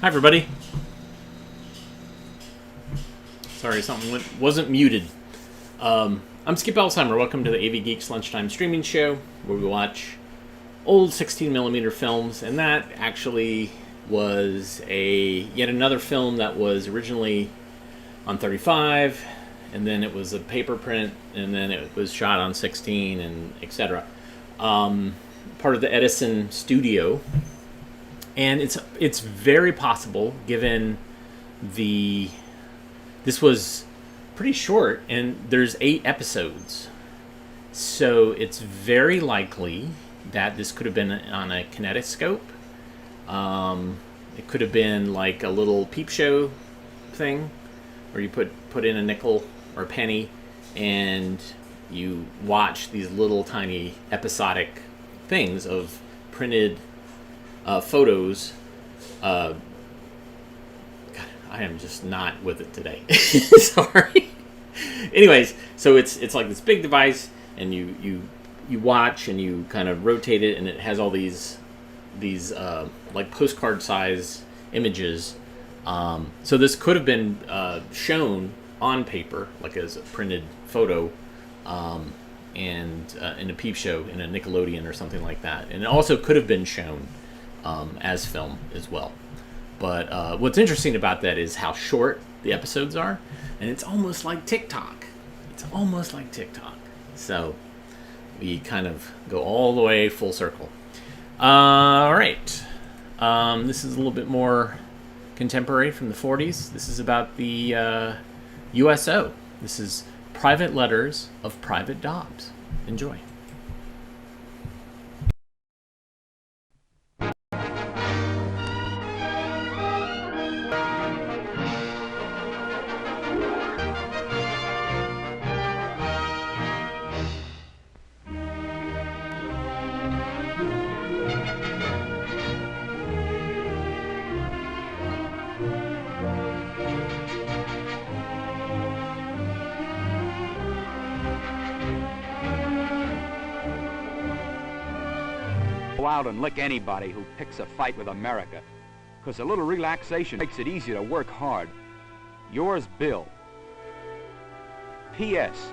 Hi, everybody. Sorry, something wasn't muted. I'm Skip Alzheimer. Welcome to the AV Geeks Lunchtime Streaming Show, where we watch old 16mm films, and that actually was yet another film that was originally on 35, and then it was a paper print, and then it was shot on 16, and etc. Part of the Edison studio. And it's very possible, given this was pretty short, and there's 8 episodes, so it's very likely that this could have been on a kinetoscope. It could have been like a little peep show thing, where you put in a nickel or a penny, and you watch these little tiny episodic things of printed photos. God, I am just not with it today. Sorry. Anyways, so it's like this big device, and you watch and you kind of rotate it, and it has all these like postcard size images. So this could have been shown on paper, like as a printed photo, and in a peep show in a Nickelodeon or something like that. And it also could have been shown as film as well. But what's interesting about that is how short the episodes are, and it's almost like TikTok. So we kind of go all the way full circle. All right. This is a little bit more contemporary, from the 40s. This is about the USO. This is Private Letters of Private Dobs. Enjoy. Go out and lick anybody who picks a fight with America, because a little relaxation makes it easier to work hard. Yours, Bill. P.S.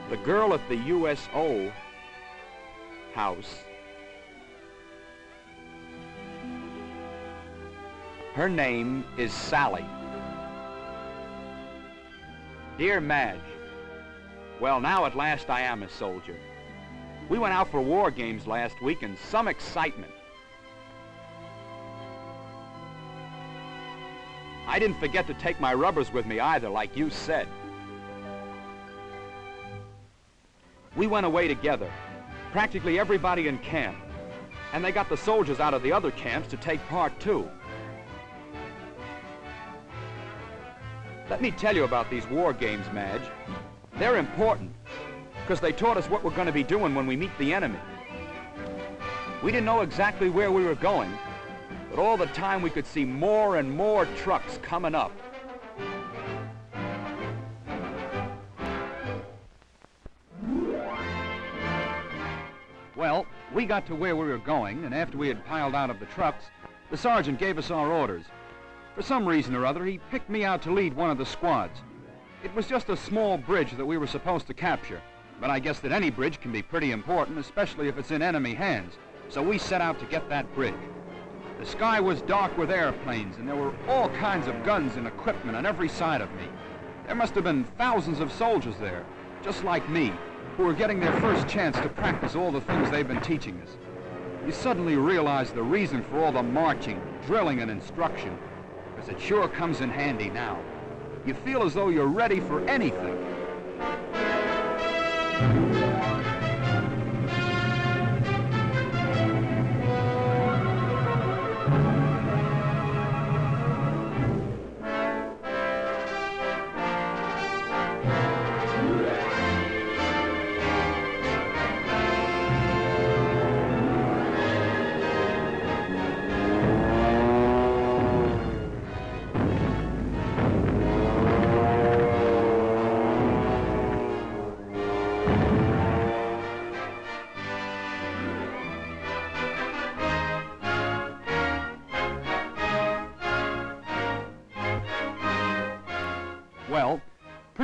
The girl at the USO house, her name is Sally. Dear Madge, well, now at last I am a soldier. We went out for war games last week, and some excitement. I didn't forget to take my rubbers with me either, like you said. We went away together, practically everybody in camp, and they got the soldiers out of the other camps to take part too. Let me tell you about these war games, Madge. They're important, because they taught us what we're going to be doing when we meet the enemy. We didn't know exactly where we were going, but all the time we could see more and more trucks coming up. Well, we got to where we were going, and after we had piled out of the trucks, the sergeant gave us our orders. For some reason or other, he picked me out to lead one of the squads. It was just a small bridge that we were supposed to capture. But I guess that any bridge can be pretty important, especially if it's in enemy hands. So we set out to get that bridge. The sky was dark with airplanes, and there were all kinds of guns and equipment on every side of me. There must have been thousands of soldiers there, just like me, who were getting their first chance to practice all the things they've been teaching us. You suddenly realize the reason for all the marching, drilling, and instruction, because it sure comes in handy now. You feel as though you're ready for anything.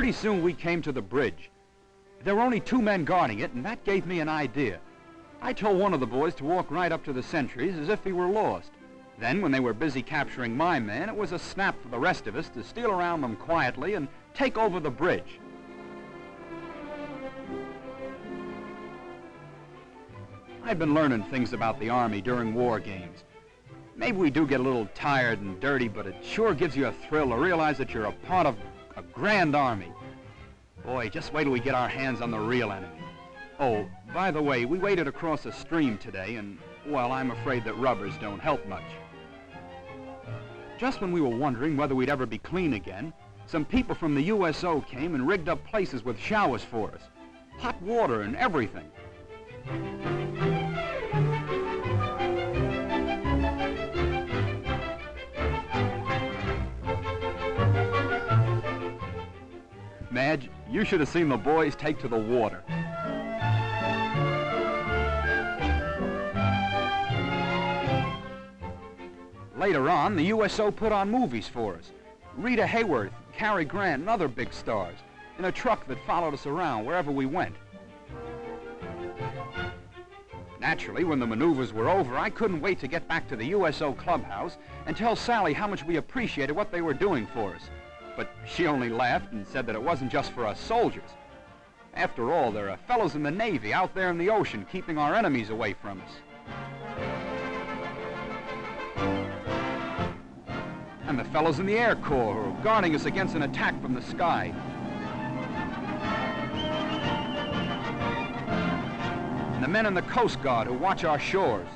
Pretty soon we came to the bridge. There were only 2 men guarding it, and that gave me an idea. I told one of the boys to walk right up to the sentries as if he were lost. Then, when they were busy capturing my man, it was a snap for the rest of us to steal around them quietly and take over the bridge. I've been learning things about the Army during war games. Maybe we do get a little tired and dirty, but it sure gives you a thrill to realize that you're a part of a grand army. Boy, just wait till we get our hands on the real enemy. Oh, by the way, we waded across a stream today, and, well, I'm afraid that rubbers don't help much. Just when we were wondering whether we'd ever be clean again, some people from the USO came and rigged up places with showers for us. Hot water and everything. Madge, you should have seen the boys take to the water. Later on, the USO put on movies for us. Rita Hayworth, Cary Grant, and other big stars, in a truck that followed us around wherever we went. Naturally, when the maneuvers were over, I couldn't wait to get back to the USO clubhouse and tell Sally how much we appreciated what they were doing for us. But she only laughed and said that it wasn't just for us soldiers. After all, there are fellows in the Navy out there in the ocean keeping our enemies away from us. And the fellows in the Air Corps who are guarding us against an attack from the sky. And the men in the Coast Guard who watch our shores.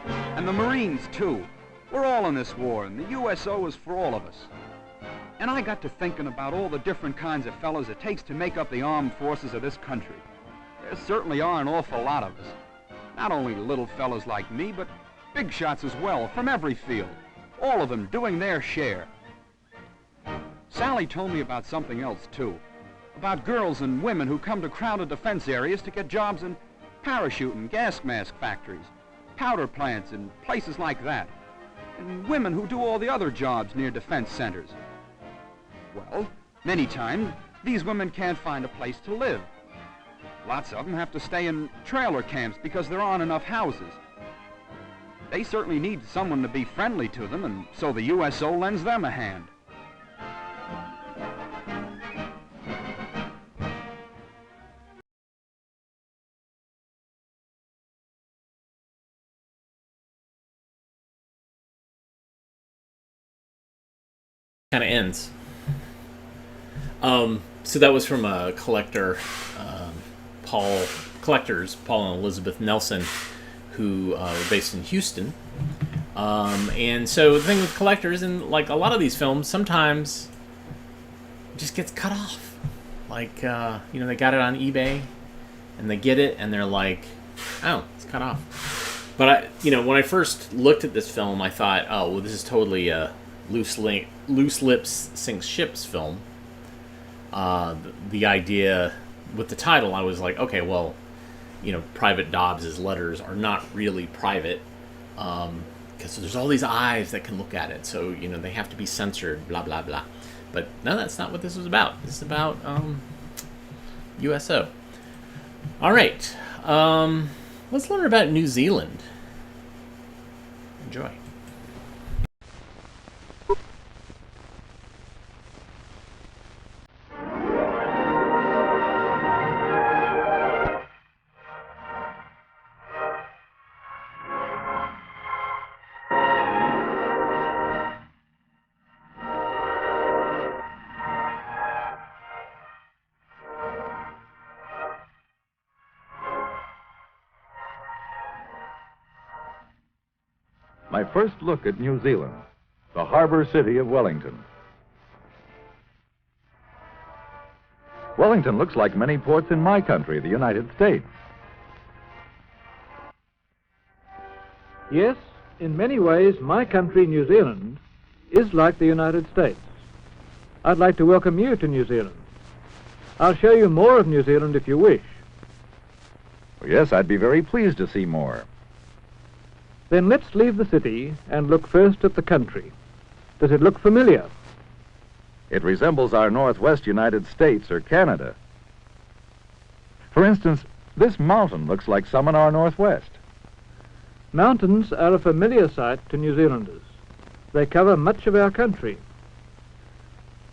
And the Marines, too. We're all in this war, and the USO is for all of us. And I got to thinking about all the different kinds of fellows it takes to make up the armed forces of this country. There certainly are an awful lot of us. Not only little fellows like me, but big shots as well, from every field. All of them doing their share. Sally told me about something else, too. About girls and women who come to crowded defense areas to get jobs in parachute and gas mask factories, powder plants, and places like that. And women who do all the other jobs near defense centers. Well, many times, these women can't find a place to live. Lots of them have to stay in trailer camps because there aren't enough houses. They certainly need someone to be friendly to them, and so the USO lends them a hand. Kind of ends. So that was from a collector, collectors, Paul and Elizabeth Nelson, who were based in Houston. And so the thing with collectors, and like a lot of these films, sometimes it just gets cut off. Like, they got it on eBay, and they get it, and they're like, oh, it's cut off. But, when I first looked at this film, I thought, oh, well, this is totally a loose lips sinks ships film. The idea with the title, I was like, okay, well, Private Dobbs' letters are not really private, because there's all these eyes that can look at it, so they have to be censored, blah blah blah. But no, that's not what this was about. This is about USO. All right, let's learn about New Zealand. Enjoy. My first look at New Zealand, the harbor city of Wellington. Wellington looks like many ports in my country, the United States. Yes, in many ways, my country, New Zealand, is like the United States. I'd like to welcome you to New Zealand. I'll show you more of New Zealand if you wish. Well, yes, I'd be very pleased to see more. Then let's leave the city and look first at the country. Does it look familiar? It resembles our northwest United States or Canada. For instance, this mountain looks like some in our northwest. Mountains are a familiar sight to New Zealanders. They cover much of our country.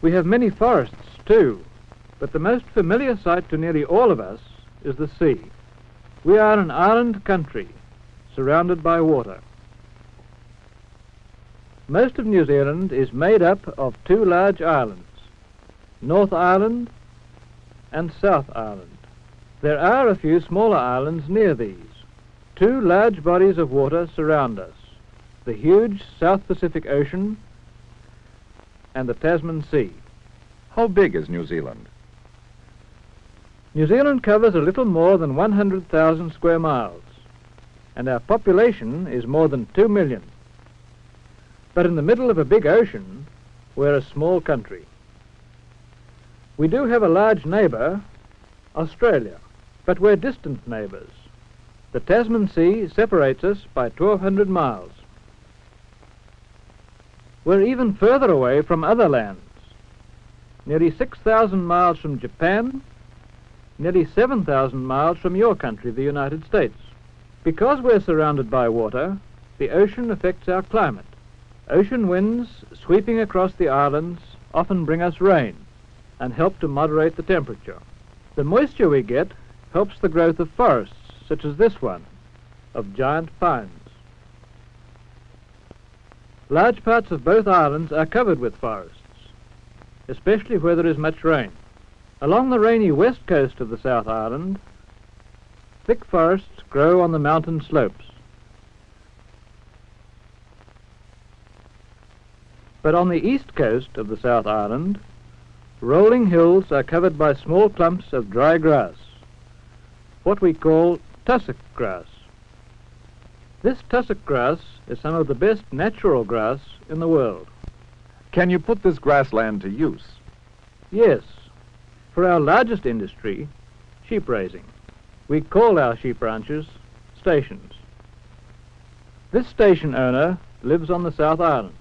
We have many forests too, but the most familiar sight to nearly all of us is the sea. We are an island country, surrounded by water. Most of New Zealand is made up of two large islands, North Island and South Island. There are a few smaller islands near these. Two large bodies of water surround us, the huge South Pacific Ocean and the Tasman Sea. How big is New Zealand? New Zealand covers a little more than 100,000 square miles, and our population is more than 2 million. But in the middle of a big ocean, we're a small country. We do have a large neighbour, Australia, but we're distant neighbours. The Tasman Sea separates us by 1,200 miles. We're even further away from other lands, nearly 6,000 miles from Japan, nearly 7,000 miles from your country, the United States. Because we're surrounded by water, the ocean affects our climate. Ocean winds sweeping across the islands often bring us rain and help to moderate the temperature. The moisture we get helps the growth of forests, such as this one, of giant pines. Large parts of both islands are covered with forests, especially where there is much rain. Along the rainy west coast of the South Island, thick forests grow on the mountain slopes. But on the east coast of the South Island, rolling hills are covered by small clumps of dry grass, what we call tussock grass. This tussock grass is some of the best natural grass in the world. Can you put this grassland to use? Yes, for our largest industry, sheep raising. We call our sheep ranches stations. This station owner lives on the South Island.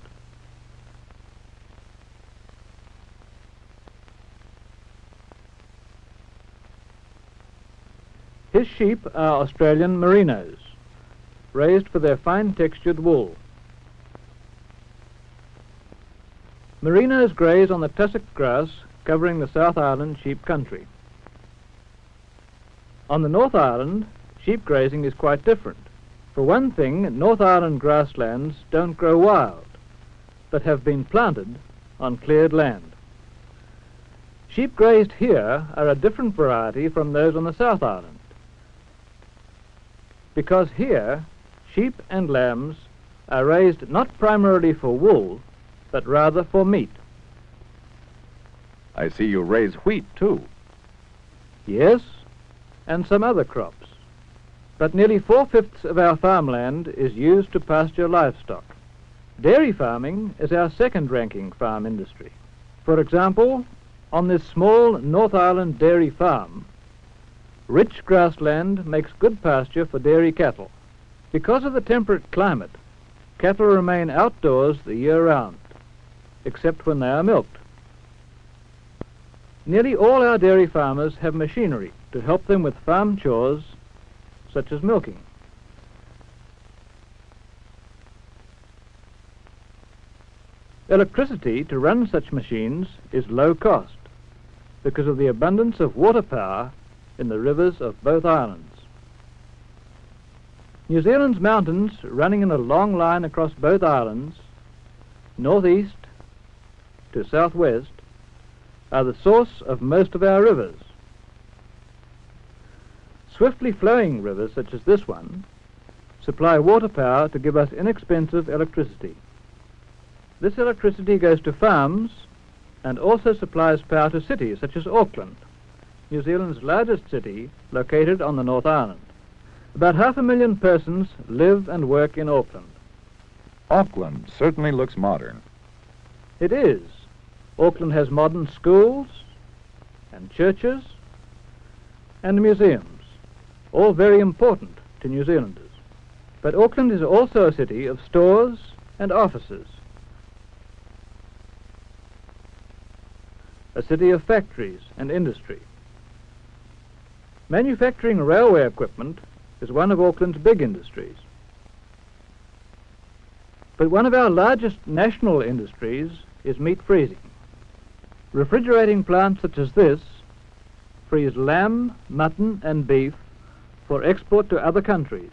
His sheep are Australian merinos, raised for their fine textured wool. Merinos graze on the tussock grass covering the South Island sheep country. On the North Island, sheep grazing is quite different. For one thing, North Island grasslands don't grow wild, but have been planted on cleared land. Sheep grazed here are a different variety from those on the South Island, because here sheep and lambs are raised not primarily for wool, but rather for meat. I see you raise wheat, too. Yes, and some other crops. But nearly 4/5 of our farmland is used to pasture livestock. Dairy farming is our second-ranking farm industry. For example, on this small North Island dairy farm, rich grassland makes good pasture for dairy cattle. Because of the temperate climate, cattle remain outdoors the year round, except when they are milked. Nearly all our dairy farmers have machinery to help them with farm chores, such as milking. Electricity to run such machines is low cost because of the abundance of water power in the rivers of both islands. New Zealand's mountains, running in a long line across both islands, northeast to southwest, are the source of most of our rivers. Swiftly flowing rivers, such as this one, supply water power to give us inexpensive electricity. This electricity goes to farms and also supplies power to cities, such as Auckland, New Zealand's largest city, located on the North Island. About 500,000 persons live and work in Auckland. Auckland certainly looks modern. It is. Auckland has modern schools and churches and museums, all very important to New Zealanders. But Auckland is also a city of stores and offices. a city of factories and industry. Manufacturing railway equipment is one of Auckland's big industries. But one of our largest national industries is meat freezing. Refrigerating plants such as this freeze lamb, mutton and beef for export to other countries.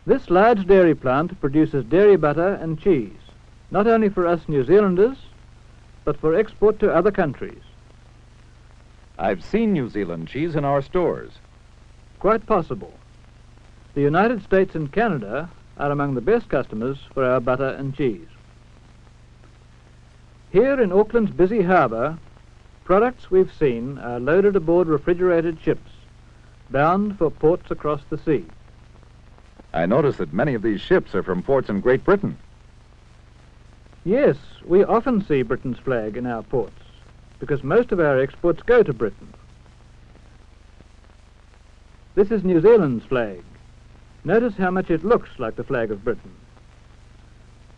This large dairy plant produces dairy butter and cheese, not only for us New Zealanders, but for export to other countries. I've seen New Zealand cheese in our stores. Quite possible. The United States and Canada are among the best customers for our butter and cheese. Here in Auckland's busy harbour, products we've seen are loaded aboard refrigerated ships, bound for ports across the sea. I notice that many of these ships are from ports in Great Britain. Yes, we often see Britain's flag in our ports, because most of our exports go to Britain. This is New Zealand's flag. Notice how much it looks like the flag of Britain.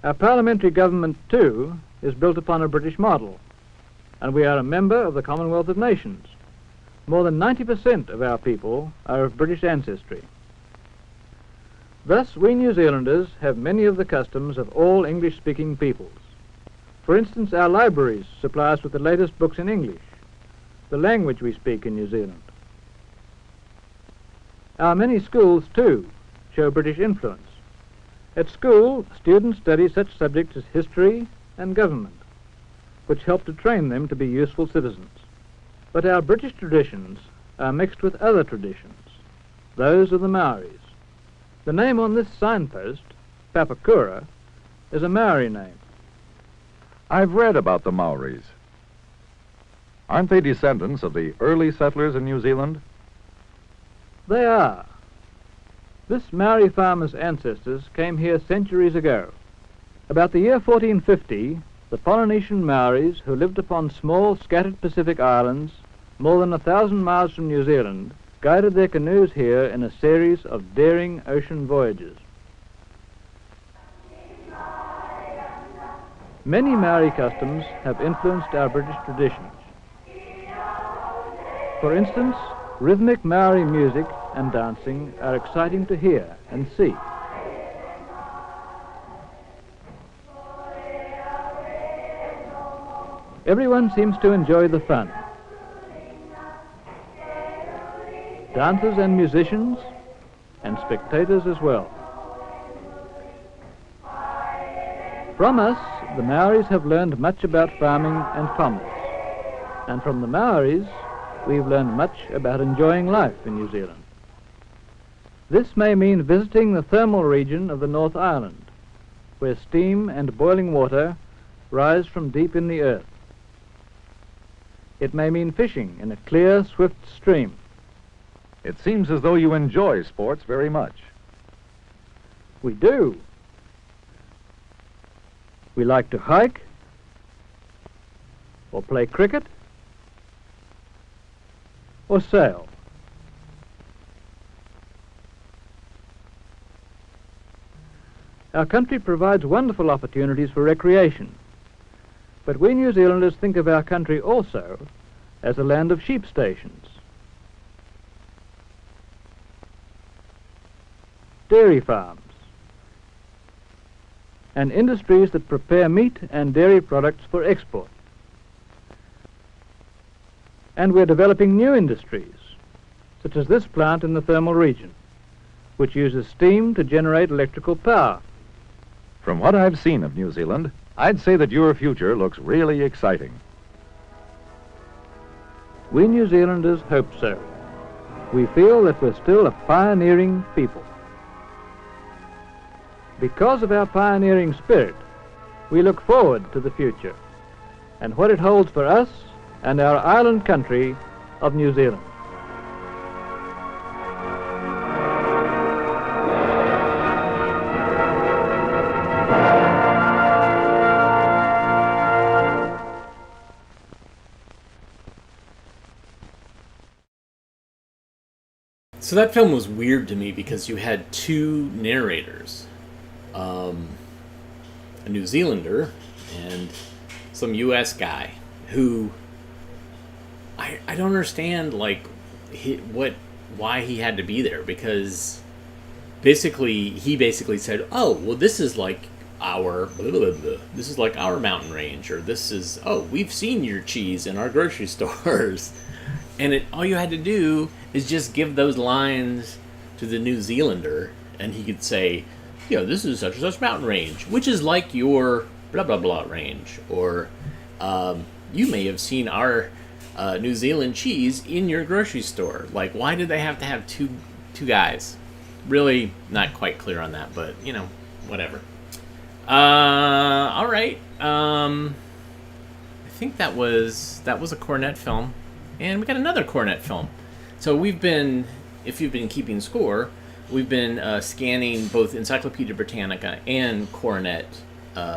Our parliamentary government, too, is built upon a British model, and we are a member of the Commonwealth of Nations. More than 90% of our people are of British ancestry. Thus, we New Zealanders have many of the customs of all English-speaking peoples. For instance, our libraries supply us with the latest books in English, the language we speak in New Zealand. Our many schools, too, show British influence. At school, students study such subjects as history and government, which help to train them to be useful citizens. But our British traditions are mixed with other traditions, those of the Maoris. The name on this signpost, Papakura, is a Maori name. I've read about the Maoris. Aren't they descendants of the early settlers in New Zealand? They are. This Maori farmer's ancestors came here centuries ago. About the year 1450, the Polynesian Maoris, who lived upon small, scattered Pacific islands, more than 1,000 miles from New Zealand, guided their canoes here in a series of daring ocean voyages. Many Maori customs have influenced our British traditions. For instance, rhythmic Maori music and dancing are exciting to hear and see. Everyone seems to enjoy the fun. Dancers and musicians, and spectators as well. From us, the Maoris have learned much about farming and commerce, and from the Maoris, we've learned much about enjoying life in New Zealand. This may mean visiting the thermal region of the North Island, where steam and boiling water rise from deep in the earth. It may mean fishing in a clear, swift stream. It seems as though you enjoy sports very much. We do. We like to hike, or play cricket, or sail. Our country provides wonderful opportunities for recreation, but we New Zealanders think of our country also as a land of sheep stations, dairy farms, and industries that prepare meat and dairy products for export. And we're developing new industries, such as this plant in the thermal region, which uses steam to generate electrical power. From what I've seen of New Zealand, I'd say that your future looks really exciting. We New Zealanders hope so. We feel that we're still a pioneering people. Because of our pioneering spirit, we look forward to the future and what it holds for us and our island country of New Zealand. So that film was weird to me because you had two narrators. A New Zealander and some U.S. guy. who I don't understand, like, why he had to be there, because he basically said, oh, well, this is like our blah, blah, blah. This is like our mountain range, or this is, oh, we've seen your cheese in our grocery stores. And all you had to do is just give those lines to the New Zealander, and he could say, this is such and such mountain range, which is like your blah blah blah range, or you may have seen our New Zealand cheese in your grocery store. Like, why did they have to have two guys? Really not quite clear on that, but whatever. All right. I think that was a Cornet film, and we got another Cornet film. So we've been, if you've been keeping score, we've been scanning both Encyclopedia Britannica and Cornet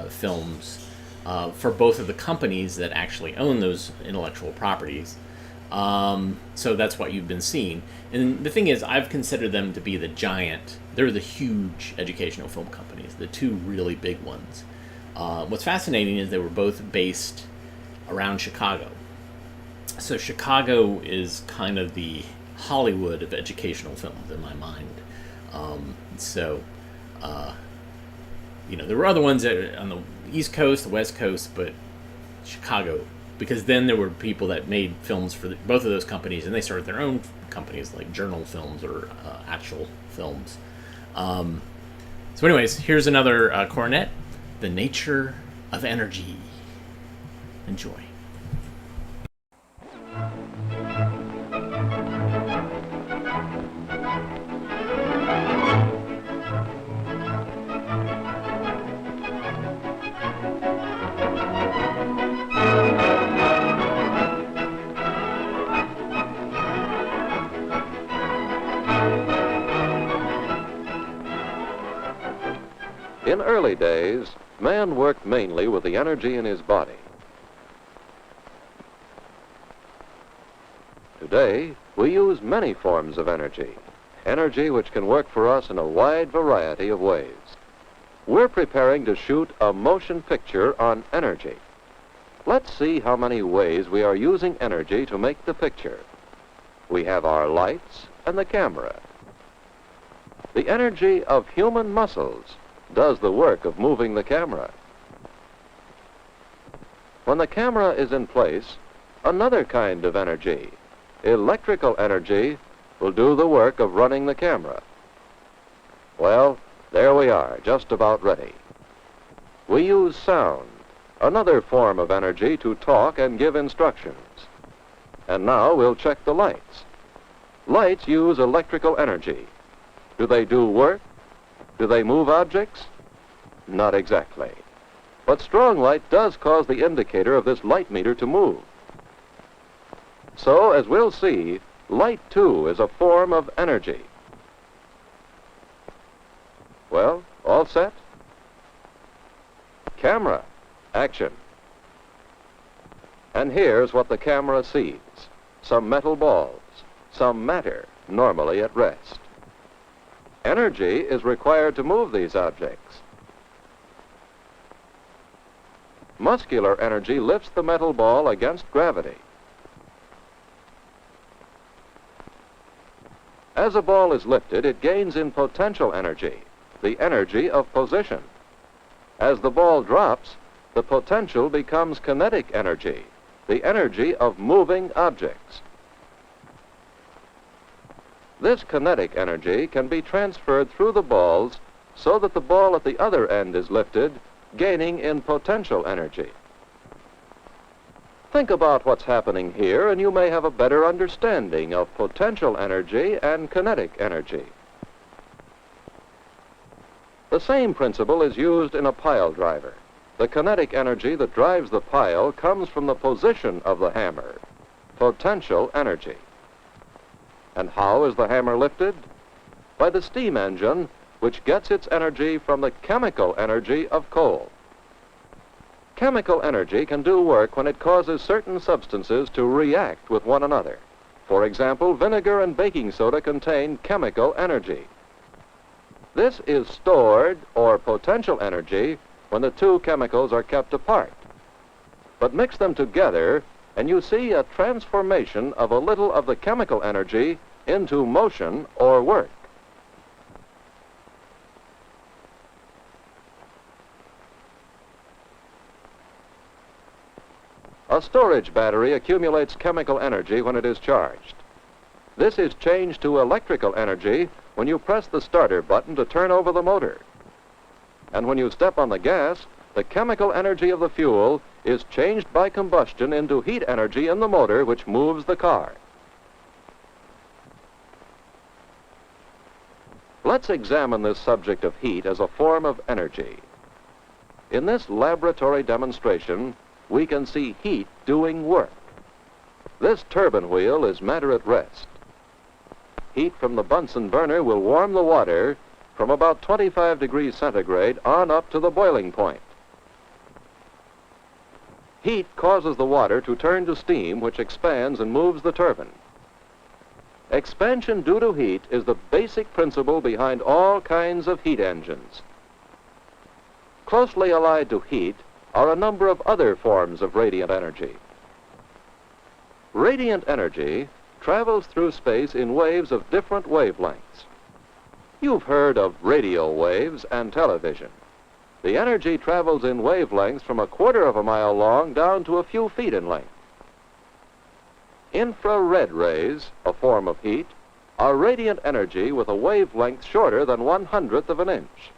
films for both of the companies that actually own those intellectual properties. So that's what you've been seeing. And the thing is, I've considered them to be they're the huge educational film companies, the two really big ones. What's fascinating is they were both based around Chicago. So Chicago is kind of the Hollywood of educational films in my mind. There were other ones on the East Coast, the West Coast, but Chicago, because then there were people that made films for both of those companies, and they started their own companies, like journal films or actual films. So anyways, here's another Cornet, The Nature of Energy. Enjoy. In early days, man worked mainly with the energy in his body. Today, we use many forms of energy which can work for us in a wide variety of ways. We're preparing to shoot a motion picture on energy. Let's see how many ways we are using energy to make the picture. We have our lights and the camera. The energy of human muscles does the work of moving the camera. When the camera is in place, another kind of energy, electrical energy, will do the work of running the camera. Well, there we are, just about ready. We use sound, another form of energy, to talk and give instructions. And now we'll check the lights. Lights use electrical energy. Do they do work? Do they move objects? Not exactly. But strong light does cause the indicator of this light meter to move. So, as we'll see, light, too, is a form of energy. Well, all set? Camera, action. And here's what the camera sees. Some metal balls, some matter, normally at rest. Energy is required to move these objects. Muscular energy lifts the metal ball against gravity. As a ball is lifted, it gains in potential energy, the energy of position. As the ball drops, the potential becomes kinetic energy, the energy of moving objects. This kinetic energy can be transferred through the balls so that the ball at the other end is lifted, gaining in potential energy. Think about what's happening here, and you may have a better understanding of potential energy and kinetic energy. The same principle is used in a pile driver. The kinetic energy that drives the pile comes from the position of the hammer, potential energy. And how is the hammer lifted? By the steam engine, which gets its energy from the chemical energy of coal. Chemical energy can do work when it causes certain substances to react with one another. For example, vinegar and baking soda contain chemical energy. This is stored, or potential energy, when the two chemicals are kept apart. But mix them together, and you see a transformation of a little of the chemical energy into motion or work. A storage battery accumulates chemical energy when it is charged. This is changed to electrical energy when you press the starter button to turn over the motor. And when you step on the gas, the chemical energy of the fuel is changed by combustion into heat energy in the motor which moves the car. Let's examine this subject of heat as a form of energy. In this laboratory demonstration, we can see heat doing work. This turbine wheel is matter at rest. Heat from the Bunsen burner will warm the water from about 25 degrees centigrade on up to the boiling point. Heat causes the water to turn to steam, which expands and moves the turbine. Expansion due to heat is the basic principle behind all kinds of heat engines. Closely allied to heat are a number of other forms of radiant energy. Radiant energy travels through space in waves of different wavelengths. You've heard of radio waves and television. The energy travels in wavelengths from 1/4 of a mile long down to a few feet in length. Infrared rays, a form of heat, are radiant energy with a wavelength shorter than 1/100th of an inch.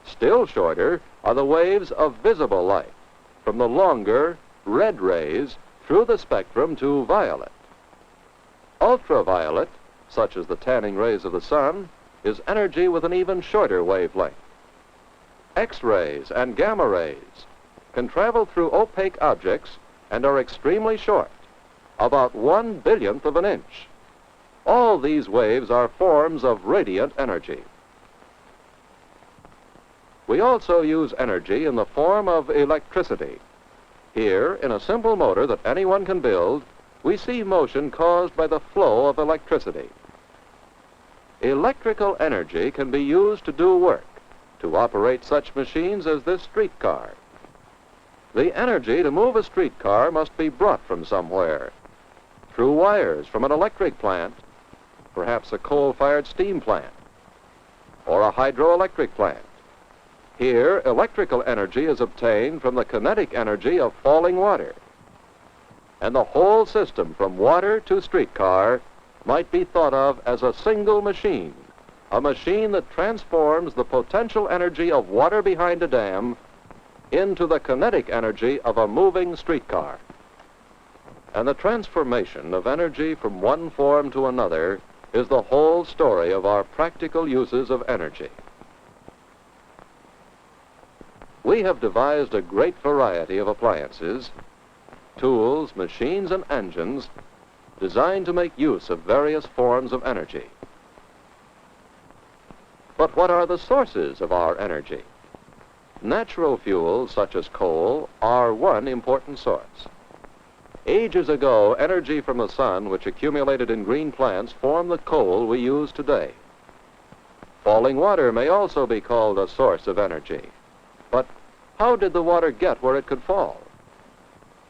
Still shorter are the waves of visible light, from the longer red rays through the spectrum to violet. Ultraviolet, such as the tanning rays of the sun, is energy with an even shorter wavelength. X-rays and gamma rays can travel through opaque objects and are extremely short, about 1/1000th of an inch. All these waves are forms of radiant energy. We also use energy in the form of electricity. Here, in a simple motor that anyone can build, we see motion caused by the flow of electricity. Electrical energy can be used to do work, to operate such machines as this streetcar. The energy to move a streetcar must be brought from somewhere, through wires from an electric plant, perhaps a coal-fired steam plant, or a hydroelectric plant. Here, electrical energy is obtained from the kinetic energy of falling water. And the whole system from water to streetcar might be thought of as a single machine, a machine that transforms the potential energy of water behind a dam into the kinetic energy of a moving streetcar. And the transformation of energy from one form to another is the whole story of our practical uses of energy. We have devised a great variety of appliances, tools, machines, and engines designed to make use of various forms of energy. But what are the sources of our energy? Natural fuels, such as coal, are one important source. Ages ago, energy from the sun, which accumulated in green plants, formed the coal we use today. Falling water may also be called a source of energy. But how did the water get where it could fall?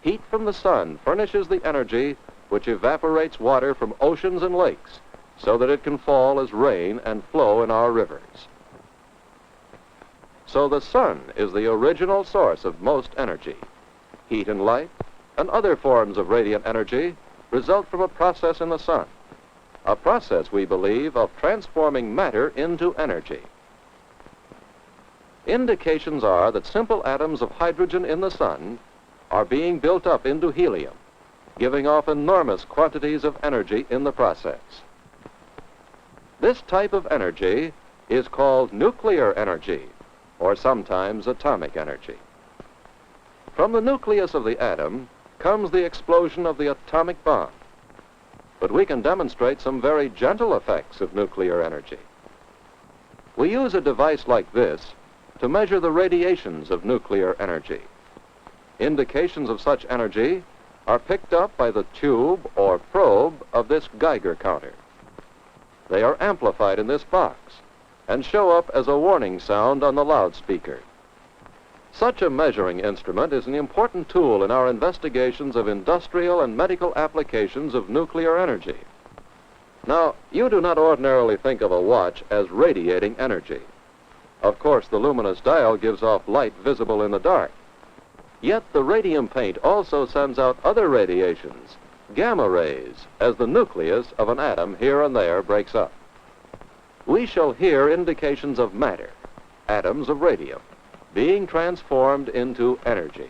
Heat from the sun furnishes the energy which evaporates water from oceans and lakes so that it can fall as rain and flow in our rivers. So the sun is the original source of most energy. Heat and light and other forms of radiant energy result from a process in the sun, a process, we believe, of transforming matter into energy. Indications are that simple atoms of hydrogen in the sun are being built up into helium, giving off enormous quantities of energy in the process. This type of energy is called nuclear energy, or sometimes atomic energy. From the nucleus of the atom comes the explosion of the atomic bomb. But we can demonstrate some very gentle effects of nuclear energy. We use a device like this to measure the radiations of nuclear energy. Indications of such energy are picked up by the tube or probe of this Geiger counter. They are amplified in this box and show up as a warning sound on the loudspeaker. Such a measuring instrument is an important tool in our investigations of industrial and medical applications of nuclear energy. Now, you do not ordinarily think of a watch as radiating energy. Of course, the luminous dial gives off light visible in the dark. Yet the radium paint also sends out other radiations, gamma rays, as the nucleus of an atom here and there breaks up. We shall hear indications of matter, atoms of radium, being transformed into energy.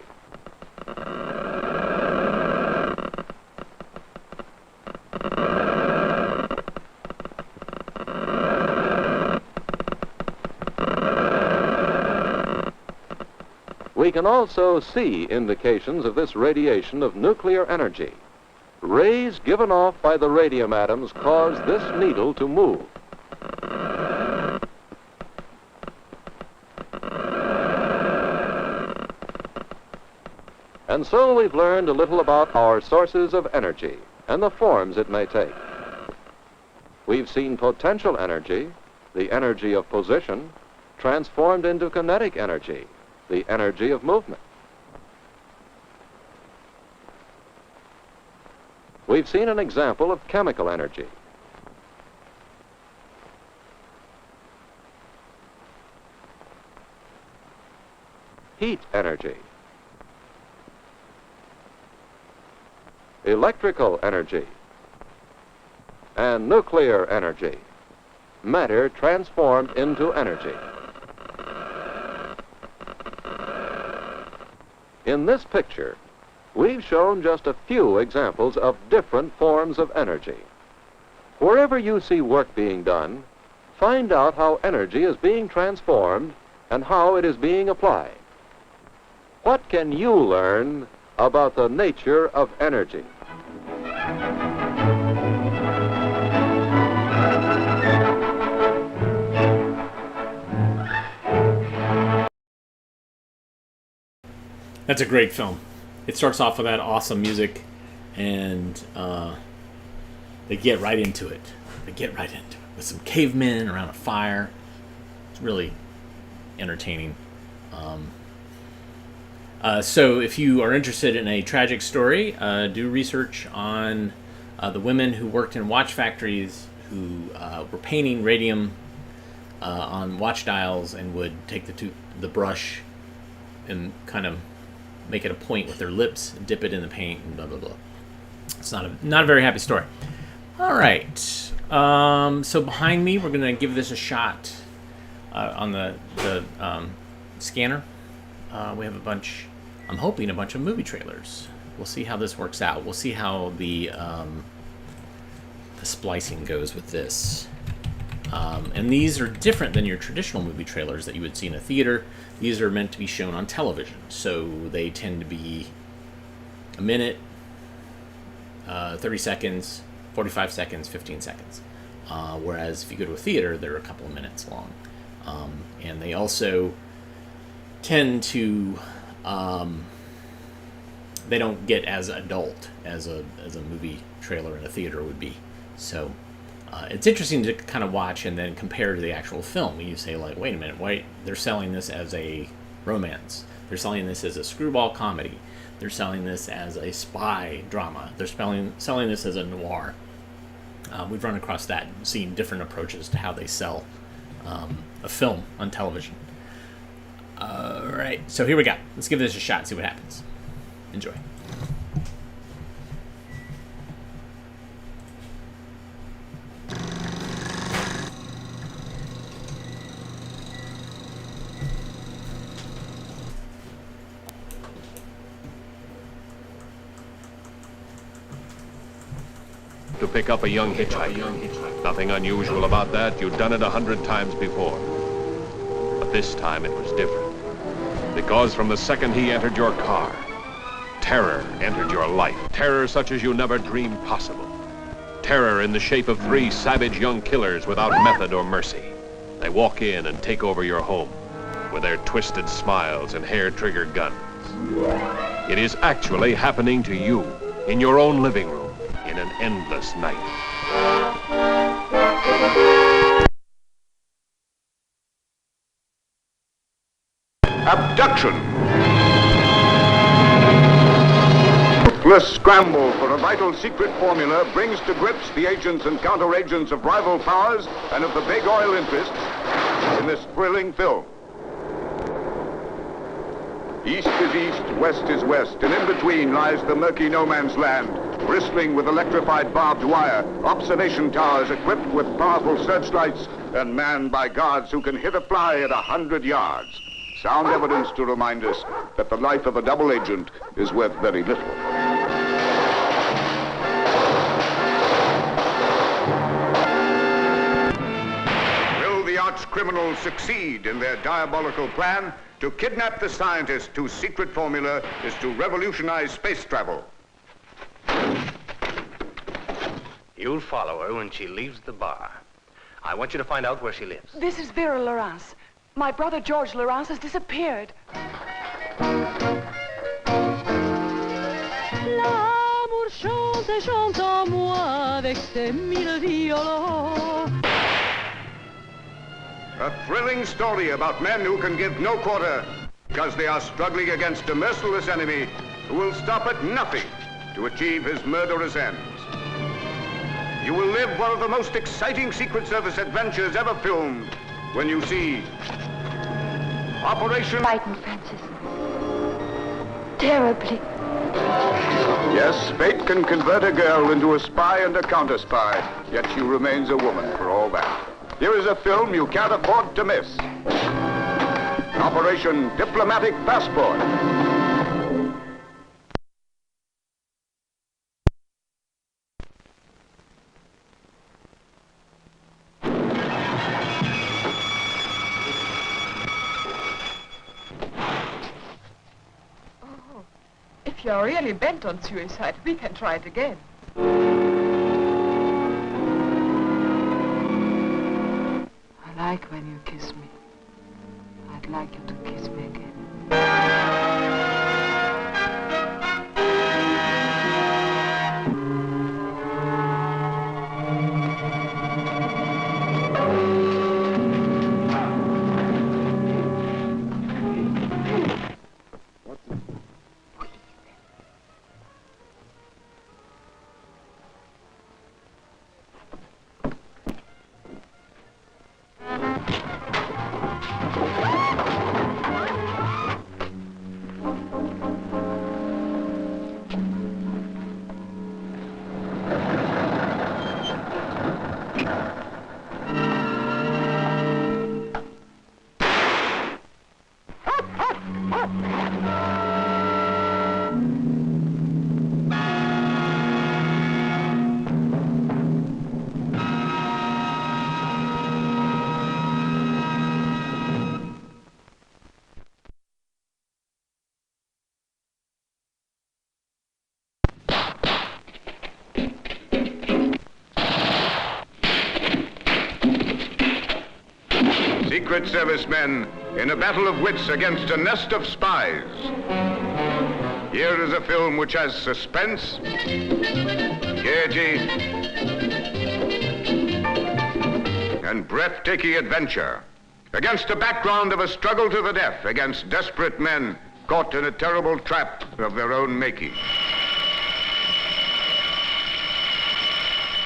We can also see indications of this radiation of nuclear energy. Rays given off by the radium atoms cause this needle to move. And so we've learned a little about our sources of energy and the forms it may take. We've seen potential energy, the energy of position, transformed into kinetic energy, the energy of movement. We've seen an example of chemical energy. Heat energy. Electrical energy. And nuclear energy. Matter transformed into energy. In this picture, we've shown just a few examples of different forms of energy. Wherever you see work being done, find out how energy is being transformed and how it is being applied. What can you learn about the nature of energy? That's a great film. It starts off with that awesome music, and they get right into it. With some cavemen around a fire. It's really entertaining. So if you are interested in a tragic story, do research on the women who worked in watch factories who were painting radium on watch dials and would take the brush and kind of make it a point with their lips, dip it in the paint, and blah, blah, blah. It's not a very happy story. All right. So behind me, we're going to give this a shot on the scanner. We have I'm hoping a bunch of movie trailers. We'll see how this works out. We'll see how the splicing goes with this. And these are different than your traditional movie trailers that you would see in a theater. These are meant to be shown on television, so they tend to be a minute, 30 seconds, 45 seconds, 15 seconds. Whereas if you go to a theater, they're a couple of minutes long. And they also tend to, they don't get as adult as a movie trailer in a theater would be. So it's interesting to kind of watch and then compare to the actual film. You say, like, wait a minute, they're selling this as a romance. They're selling this as a screwball comedy. They're selling this as a spy drama. They're selling this as a noir. We've run across that and seen different approaches to how they sell a film on television. All right, so here we go. Let's give this a shot, see what happens. Enjoy. To pick up a young hitchhiker. Nothing unusual about that. You'd done it 100 times before. But this time it was different. Because from the second he entered your car, terror entered your life. Terror such as you never dreamed possible. Terror in the shape of 3 savage young killers without method or mercy. They walk in and take over your home with their twisted smiles and hair-trigger guns. It is actually happening to you in your own living room in an endless night. Abduction. Ruthless scramble for a vital secret formula brings to grips the agents and counter-agents of rival powers and of the big oil interests in this thrilling film. East is east, west is west, and in between lies the murky no-man's land, bristling with electrified barbed wire, observation towers equipped with powerful searchlights, and manned by guards who can hit a fly at 100 yards. Sound evidence to remind us that the life of a double agent is worth very little. Will the arch-criminals succeed in their diabolical plan to kidnap the scientist whose secret formula is to revolutionize space travel? You'll follow her when she leaves the bar. I want you to find out where she lives. This is Vera Laurence. My brother George Laurence has disappeared. L'amour chante et chante en moi avec ses mille violons. A thrilling story about men who can give no quarter because they are struggling against a merciless enemy who will stop at nothing to achieve his murderous ends. You will live one of the most exciting Secret Service adventures ever filmed when you see Operation... Frightened, Francis. Terribly. Yes, fate can convert a girl into a spy and a counter-spy, yet she remains a woman for all that. Here is a film you can't afford to miss. Operation Diplomatic Passport. If you're really bent on suicide, we can try it again. I like when you kiss me. I'd like you to kiss me again. Secret Service men in a battle of wits against a nest of spies. Here is a film which has suspense, gaiety, and breathtaking adventure against a background of a struggle to the death against desperate men caught in a terrible trap of their own making.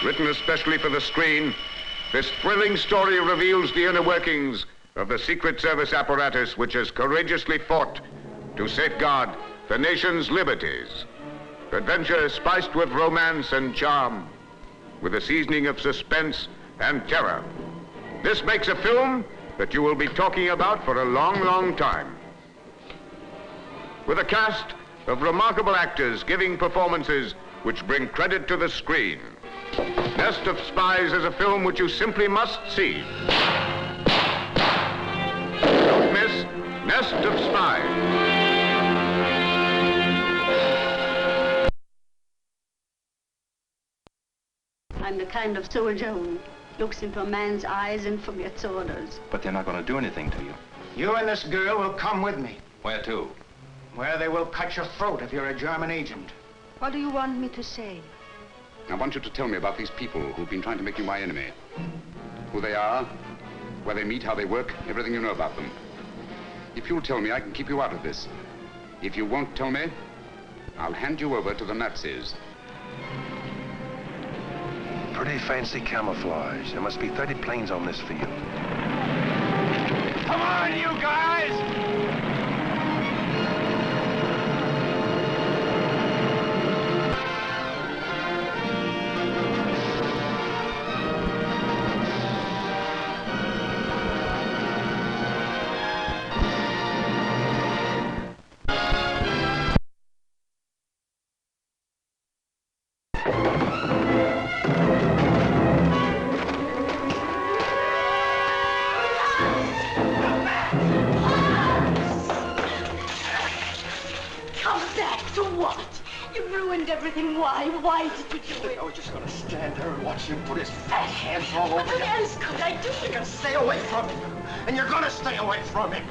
Written especially for the screen, this thrilling story reveals the inner workings of the Secret Service apparatus which has courageously fought to safeguard the nation's liberties. Adventure spiced with romance and charm, with a seasoning of suspense and terror. This makes a film that you will be talking about for a long, long time. With a cast of remarkable actors giving performances which bring credit to the screen. Nest of Spies is a film which you simply must see. Don't miss Nest of Spies. I'm the kind of soldier who looks into a man's eyes and forgets orders. But they're not going to do anything to you. You and this girl will come with me. Where to? Where they will cut your throat if you're a German agent. What do you want me to say? I want you to tell me about these people who've been trying to make you my enemy. Who they are, where they meet, how they work, everything you know about them. If you'll tell me, I can keep you out of this. If you won't tell me, I'll hand you over to the Nazis. Pretty fancy camouflage. There must be 30 planes on this field. Come on, you guys! Everything. Why did you do it? I was just gonna stand there and watch him put his fat hands all over you. What else could I do? You're gonna stay away from him. And you're gonna stay away from him.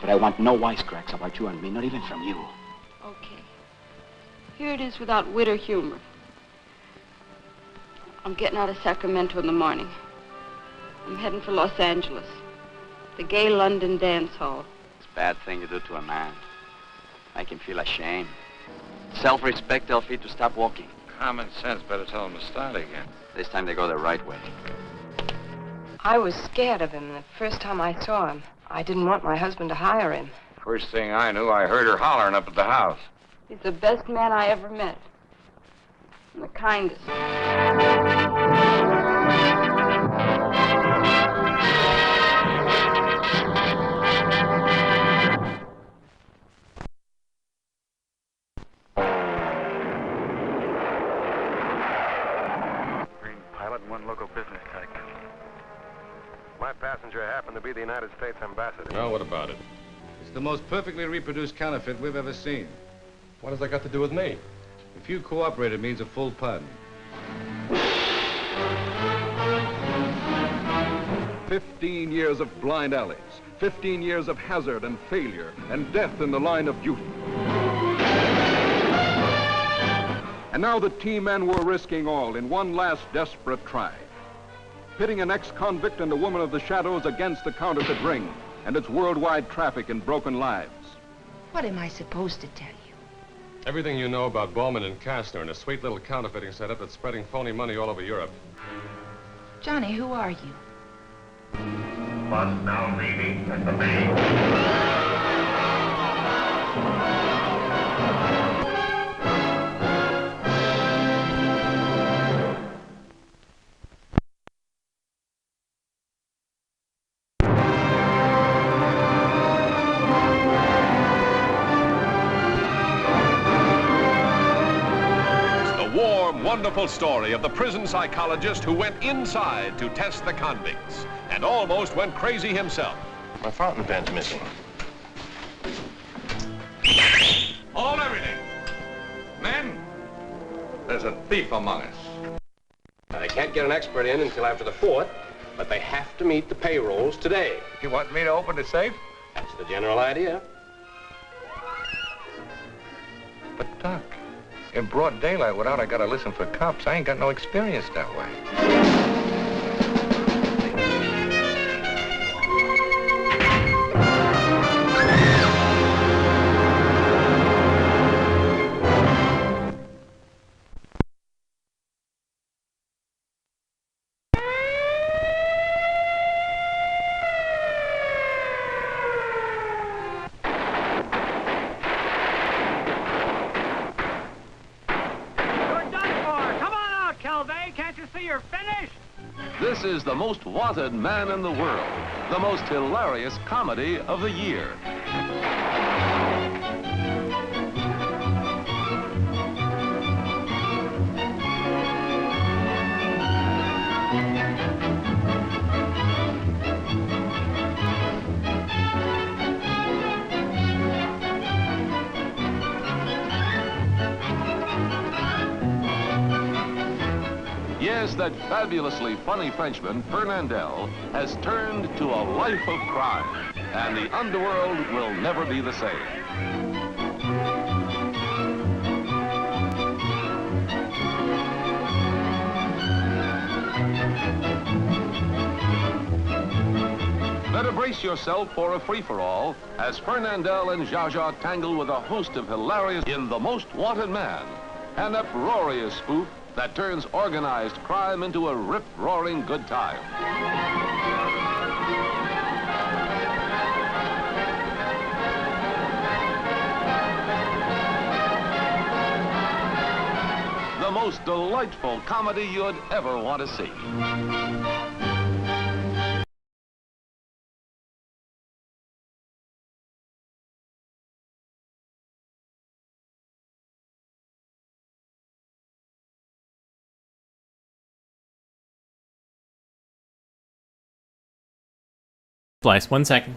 But I want no wisecracks about you and me, not even from you. Okay. Here it is without wit or humor. I'm getting out of Sacramento in the morning. I'm heading for Los Angeles, the gay London dance hall. It's a bad thing to do to a man. Make him feel ashamed. Self-respect, they'll feed to stop walking. Common sense, better tell them to start again. This time they go the right way. I was scared of him the first time I saw him. I didn't want my husband to hire him. First thing I knew, I heard her hollering up at the house. He's the best man I ever met. And the kindest. Green pilot and one local business type. My passenger happened to be the United States ambassador. Well, what about it? It's the most perfectly reproduced counterfeit we've ever seen. What has that got to do with me? If you cooperate, it means a full pardon. 15 years of blind alleys, 15 years of hazard and failure, and death in the line of duty. And now the T-men were risking all in one last desperate try, pitting an ex-convict and a woman of the shadows against the counterfeit ring and its worldwide traffic in broken lives. What am I supposed to tell you? Everything you know about Bowman and Kastner and a sweet little counterfeiting setup that's spreading phony money all over Europe. Johnny, who are you? Bus now leaving at the main. Wonderful story of the prison psychologist who went inside to test the convicts and almost went crazy himself. My fountain pen's missing. Hold everything. Men, there's a thief among us. Now, they can't get an expert in until after the 4th, but they have to meet the payrolls today. You want me to open the safe? That's the general idea. But, Doc, in broad daylight, without I gotta listen for cops, I ain't got no experience that way. This is the most wanted man in the world, the most hilarious comedy of the year. Yes, that fabulously funny Frenchman, Fernandel, has turned to a life of crime, and the underworld will never be the same. Better brace yourself for a free-for-all as Fernandel and Zsa Zsa tangle with a host of hilarious in The Most Wanted Man, an uproarious spoof that turns organized crime into a rip-roaring good time. The most delightful comedy you'd ever want to see. Splice, 1 second.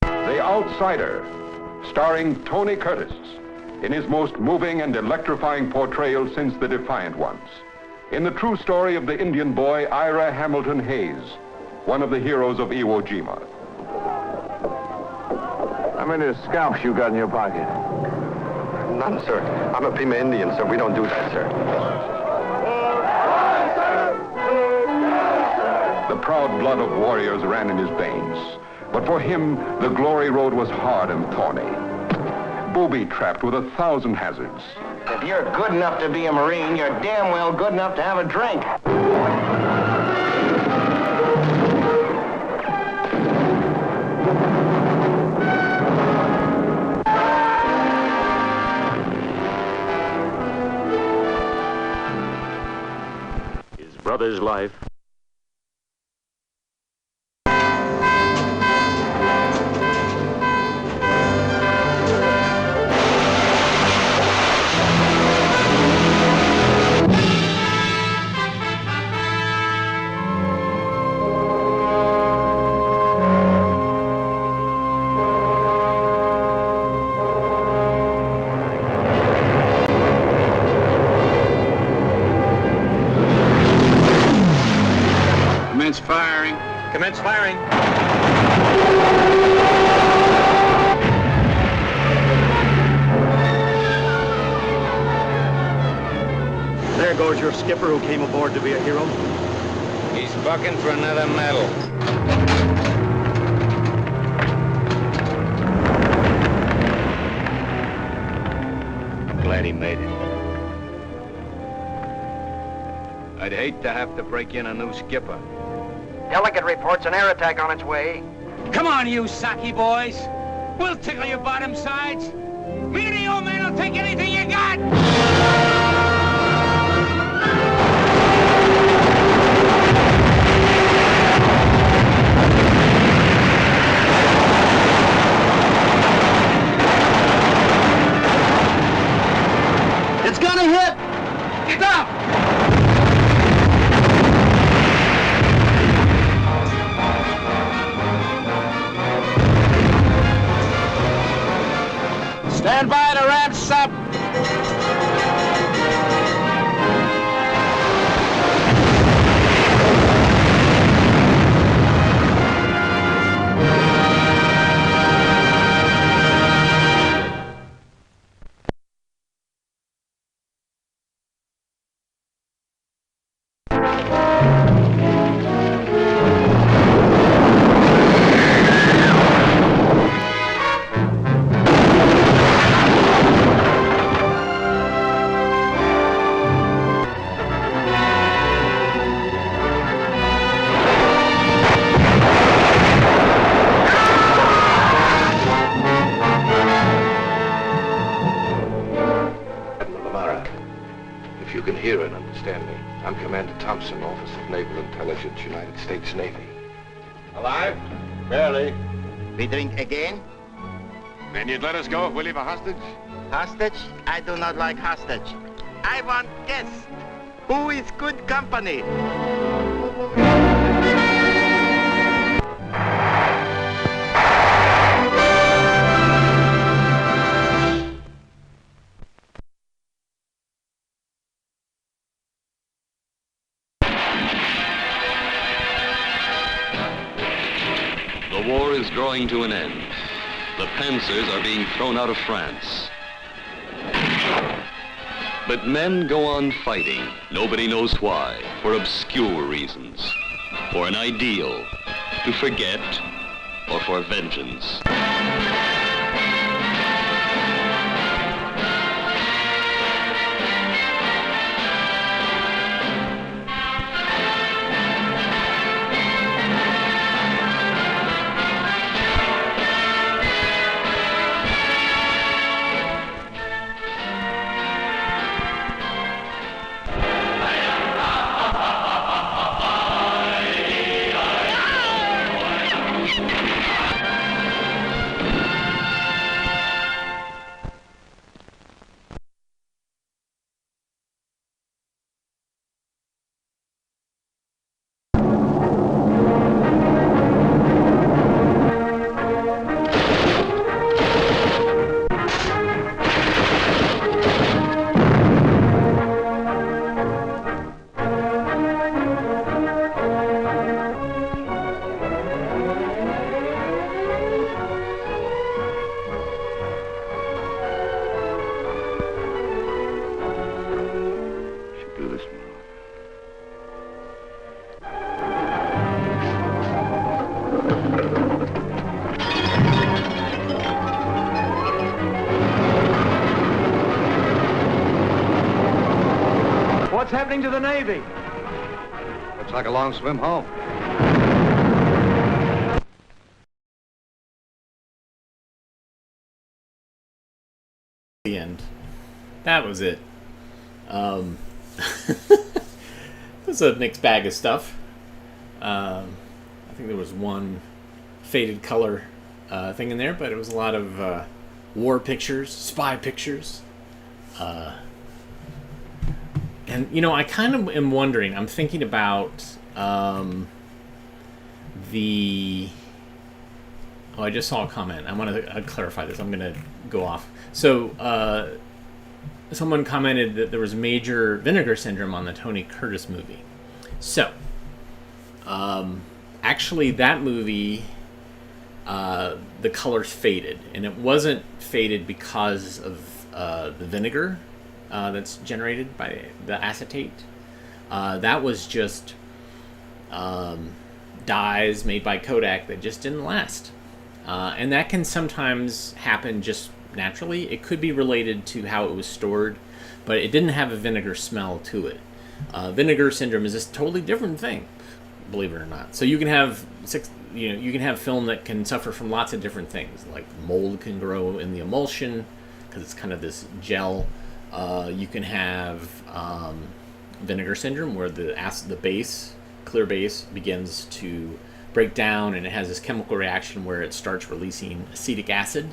The Outsider, starring Tony Curtis in his most moving and electrifying portrayal since The Defiant Ones, in the true story of the Indian boy Ira Hamilton Hayes, one of the heroes of Iwo Jima. How many scalps you got in your pocket? None, sir. I'm a Pima Indian, sir. We don't do that, sir. The proud blood of warriors ran in his veins, but for him, the glory road was hard and thorny, booby-trapped with 1,000 hazards. If you're good enough to be a Marine, you're damn well good enough to have a drink. His brother's life. Commence firing. Commence firing. There goes your skipper who came aboard to be a hero. He's bucking for another medal. Glad he made it. I'd hate to have to break in a new skipper. Delegate reports an air attack on its way. Come on, you Saki boys. We'll tickle your bottom sides. Me and the old man will take anything you got. It's gonna hit! Stop! Stand by to ramps up! can hear and understand me. I'm Commander Thompson, Office of Naval Intelligence, United States Navy. Alive? Barely. We drink again? Then you'd let us go if we leave a hostage? Hostage? I do not like hostage. I want guests. Who is good company? The war is drawing to an end. The panzers are being thrown out of France. But men go on fighting, nobody knows why, for obscure reasons, for an ideal, to forget, or for vengeance. What's happening to the Navy? Looks like a long swim home. The end. That was it. It was a mixed bag of stuff. I think there was one faded color thing in there, but it was a lot of war pictures, spy pictures. And, you know, I kind of am wondering, I'm thinking about the... Oh, I just saw a comment. I want to clarify this. I'm going to go off. So, someone commented that there was major vinegar syndrome on the Tony Curtis movie. So, actually, that movie, the colors faded. And it wasn't faded because of the vinegar that's generated by the acetate. That was just dyes made by Kodak that just didn't last. And that can sometimes happen just naturally. It could be related to how it was stored, but it didn't have a vinegar smell to it. Vinegar syndrome is a totally different thing, believe it or not. So you can have you can have film that can suffer from lots of different things, like mold can grow in the emulsion because it's kind of this gel. You can have vinegar syndrome where the base, clear base, begins to break down, and it has this chemical reaction where it starts releasing acetic acid,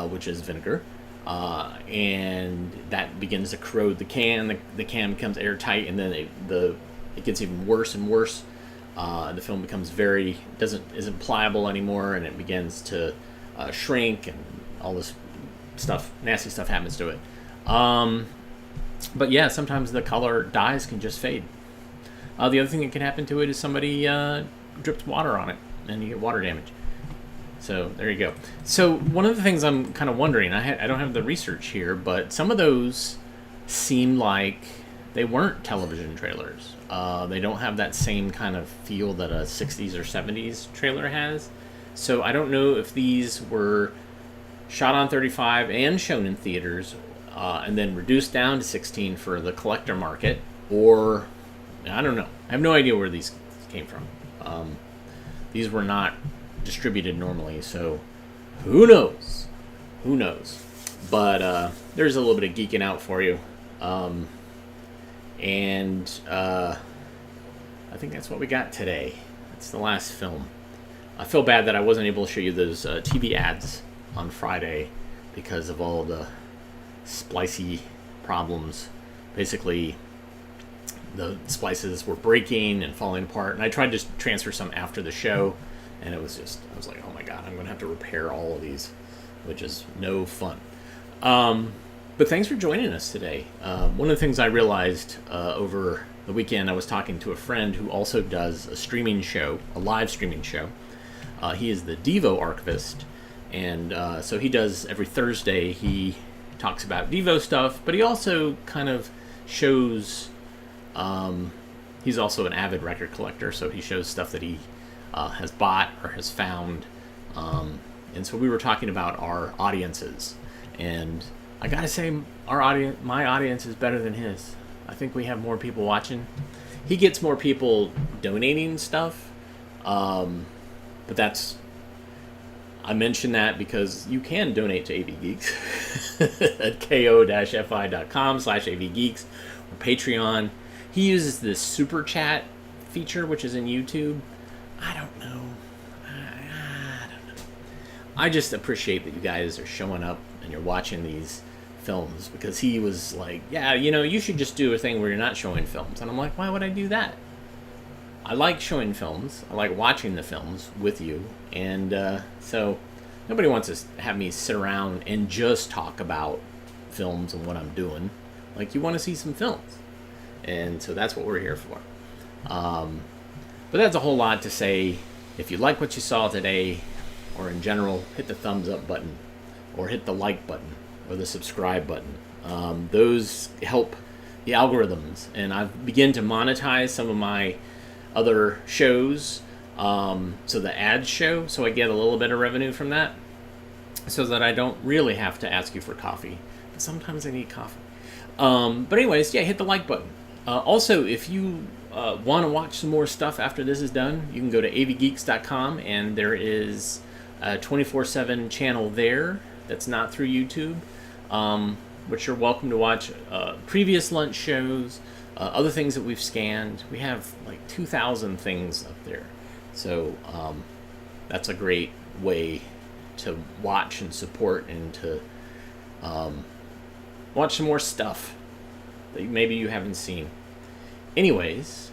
which is vinegar, and that begins to corrode the can. The can becomes airtight, and then it gets even worse and worse. The film becomes isn't pliable anymore, and it begins to shrink, and all this stuff, nasty stuff happens to it. But yeah, sometimes the color dyes can just fade. The other thing that can happen to it is somebody drips water on it, and you get water damage. So there you go. So one of the things I'm kind of wondering, I don't have the research here, but some of those seem like they weren't television trailers. They don't have that same kind of feel that a 60s or 70s trailer has. So I don't know if these were shot on 35 and shown in theaters, and then reduced down to 16 for the collector market, or I don't know. I have no idea where these came from. These were not distributed normally, so who knows? Who knows? But there's a little bit of geeking out for you. And I think that's what we got today. That's the last film. I feel bad that I wasn't able to show you those TV ads on Friday because of all the splicey problems. Basically, the splices were breaking and falling apart, and I tried to transfer some after the show, and it was just, I was like, oh my god, I'm going to have to repair all of these, which is no fun. But thanks for joining us today. One of the things I realized over the weekend, I was talking to a friend who also does a streaming show, a live streaming show. He is the Devo archivist, and so he does every Thursday. He talks about Devo stuff, but he also kind of shows. He's also an avid record collector, so he shows stuff that he has bought or has found. And so we were talking about our audiences, and I gotta say, my audience is better than his. I think we have more people watching. He gets more people donating stuff, but that's. I mention that because you can donate to AV Geeks at ko-fi.com/AVGeeks or Patreon. He uses this super chat feature, which is in YouTube. I don't know. I just appreciate that you guys are showing up and you're watching these films, because he was like, yeah, you should just do a thing where you're not showing films. And I'm like, why would I do that? I like showing films. I like watching the films with you. And so nobody wants to have me sit around and just talk about films and what I'm doing. Like, you want to see some films. And so that's what we're here for. But that's a whole lot to say. If you like what you saw today, or in general, hit the thumbs up button, or hit the like button, or the subscribe button. Those help the algorithms. And I've begun to monetize some of my other shows. So the ads show, so I get a little bit of revenue from that, so that I don't really have to ask you for coffee. But sometimes I need coffee. But anyways, yeah, hit the like button. Also, if you want to watch some more stuff after this is done, you can go to avgeeks.com, and there is a 24/7 channel there that's not through YouTube, which you're welcome to watch previous lunch shows, other things that we've scanned. We have like 2,000 things up there. So that's a great way to watch and support and to watch some more stuff that maybe you haven't seen. Anyways,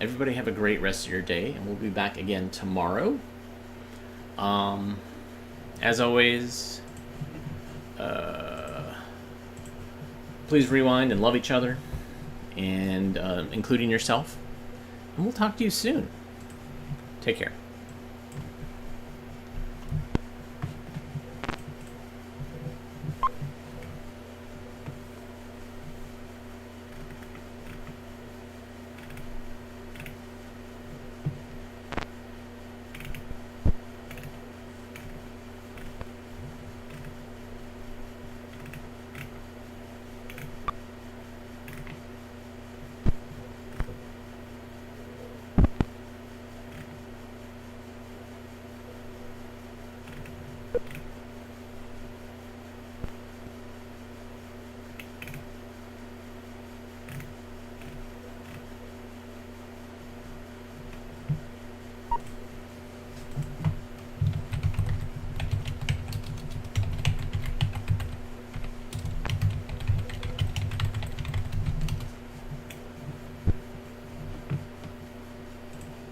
everybody have a great rest of your day, and we'll be back again tomorrow. As always, please rewind and love each other, and including yourself. And we'll talk to you soon. Take care.